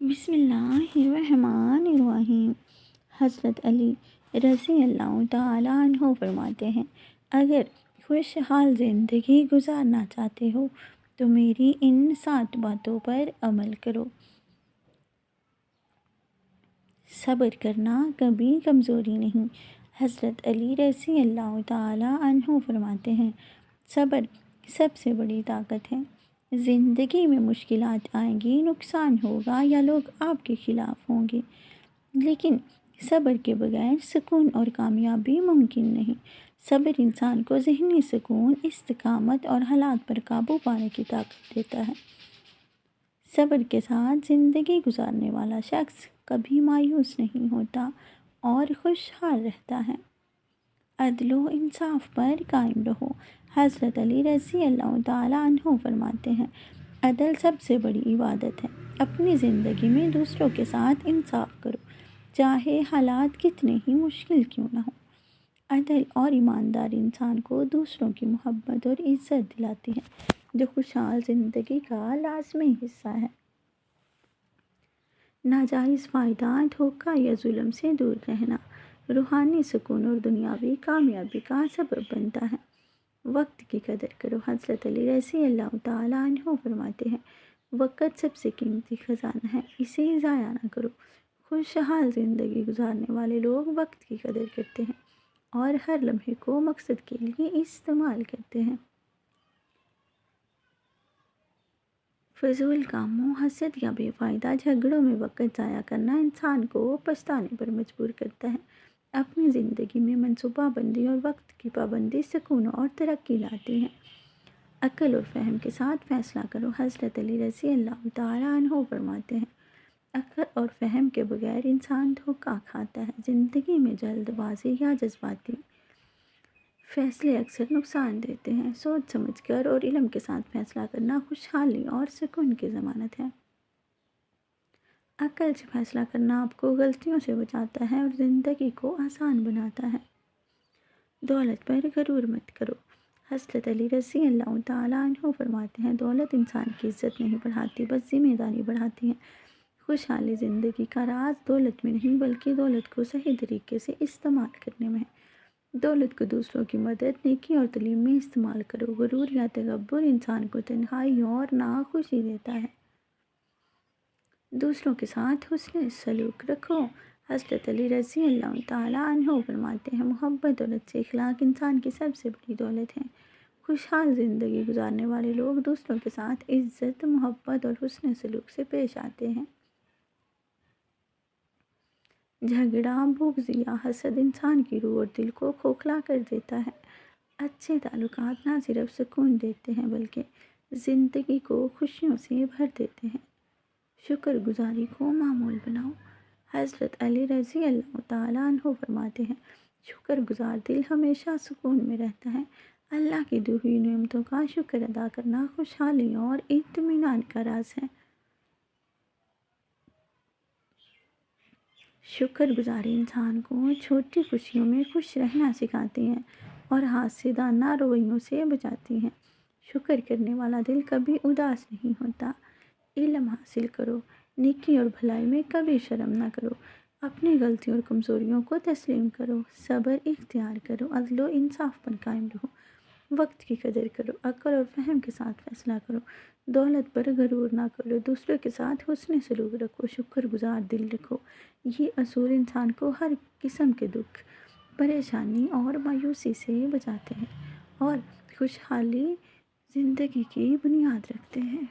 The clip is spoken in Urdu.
بسم اللہ الرحمن الرحیم۔ حضرت علی رضی اللہ تعالیٰ عنہ فرماتے ہیں، اگر خوشحال زندگی گزارنا چاہتے ہو تو میری ان 7 باتوں پر عمل کرو۔ صبر کرنا کبھی کمزوری نہیں۔ حضرت علی رضی اللہ تعالیٰ عنہ فرماتے ہیں، صبر سب سے بڑی طاقت ہے۔ زندگی میں مشکلات آئیں گی، نقصان ہوگا یا لوگ آپ کے خلاف ہوں گے، لیکن صبر کے بغیر سکون اور کامیابی ممکن نہیں۔ صبر انسان کو ذہنی سکون، استقامت اور حالات پر قابو پانے کی طاقت دیتا ہے۔ صبر کے ساتھ زندگی گزارنے والا شخص کبھی مایوس نہیں ہوتا اور خوشحال رہتا ہے۔ عدل و انصاف پر قائم رہو۔ حضرت علی رضی اللہ تعالیٰ عنہ فرماتے ہیں، عدل سب سے بڑی عبادت ہے۔ اپنی زندگی میں دوسروں کے ساتھ انصاف کرو، چاہے حالات کتنے ہی مشکل کیوں نہ ہوں۔ عدل اور ایمانداری انسان کو دوسروں کی محبت اور عزت دلاتی ہے، جو خوشحال زندگی کا لازمی حصہ ہے۔ ناجائز فائدہ، دھوکہ یا ظلم سے دور رہنا روحانی سکون اور دنیاوی کامیابی کا سبب بنتا ہے۔ وقت کی قدر کرو۔ حضرت علی رضی اللہ تعالیٰ عنہ فرماتے ہیں، وقت سب سے قیمتی خزانہ ہے، اسے ضائع نہ کرو۔ خوشحال زندگی گزارنے والے لوگ وقت کی قدر کرتے ہیں اور ہر لمحے کو مقصد کے لیے استعمال کرتے ہیں۔ فضول کاموں، حسد یا بے فائدہ جھگڑوں میں وقت ضائع کرنا انسان کو پچھتانے پر مجبور کرتا ہے۔ اپنی زندگی میں منصوبہ بندی اور وقت کی پابندی سکون اور ترقی لاتی ہے۔ عقل اور فہم کے ساتھ فیصلہ کرو۔ حضرت علی رضی اللہ تعالیٰ عنہ فرماتے ہیں، عقل اور فہم کے بغیر انسان دھوکہ کھاتا ہے۔ زندگی میں جلد بازی یا جذباتی فیصلے اکثر نقصان دیتے ہیں۔ سوچ سمجھ کر اور علم کے ساتھ فیصلہ کرنا خوشحالی اور سکون کی ضمانت ہے۔ عقل سے فیصلہ کرنا آپ کو غلطیوں سے بچاتا ہے اور زندگی کو آسان بناتا ہے۔ دولت پر غرور مت کرو۔ حضرت علی رضی اللہ تعالیٰ عنہ فرماتے ہیں، دولت انسان کی عزت نہیں بڑھاتی، بس ذمہ داری بڑھاتی ہے۔ خوشحالی زندگی کا راز دولت میں نہیں بلکہ دولت کو صحیح طریقے سے استعمال کرنے میں ہے۔ دولت کو دوسروں کی مدد، نیکی اور تعلیم میں استعمال کرو۔ غرور یا تکبر انسان کو تنہائی اور ناخوشی دیتا ہے۔ دوسروں کے ساتھ حسن سلوک رکھو۔ حضرت علی رضی اللہ تعالیٰ عنہ فرماتے ہیں، محبت اور اچھے اخلاق انسان کی سب سے بڑی دولت ہے۔ خوشحال زندگی گزارنے والے لوگ دوسروں کے ساتھ عزت، محبت اور حسن سلوک سے پیش آتے ہیں۔ جھگڑا، بغض یا حسد انسان کی روح اور دل کو کھوکھلا کر دیتا ہے۔ اچھے تعلقات نہ صرف سکون دیتے ہیں بلکہ زندگی کو خوشیوں سے بھر دیتے ہیں۔ شکر گزاری کو معمول بناؤ۔ حضرت علی رضی اللہ تعالیٰ عنہ فرماتے ہیں، شکر گزار دل ہمیشہ سکون میں رہتا ہے۔ اللہ کی دی ہوئی نعمتوں کا شکر ادا کرنا خوشحالی اور اطمینان کا راز ہے۔ شکر گزاری انسان کو چھوٹی خوشیوں میں خوش رہنا سکھاتی ہے اور حاسدانہ رویوں سے بچاتی ہے۔ شکر کرنے والا دل کبھی اداس نہیں ہوتا۔ علم حاصل کرو۔ نیکی اور بھلائی میں کبھی شرم نہ کرو۔ اپنی غلطیوں اور کمزوریوں کو تسلیم کرو۔ صبر اختیار کرو۔ عدل و انصاف پر قائم رہو۔ وقت کی قدر کرو۔ عقل اور فہم کے ساتھ فیصلہ کرو۔ دولت پر غرور نہ کرو۔ دوسروں کے ساتھ حسن سلوک رکھو۔ شکر گزار دل رکھو۔ یہ اصول انسان کو ہر قسم کے دکھ، پریشانی اور مایوسی سے بچاتے ہیں اور خوشحالی زندگی کی بنیاد رکھتے ہیں۔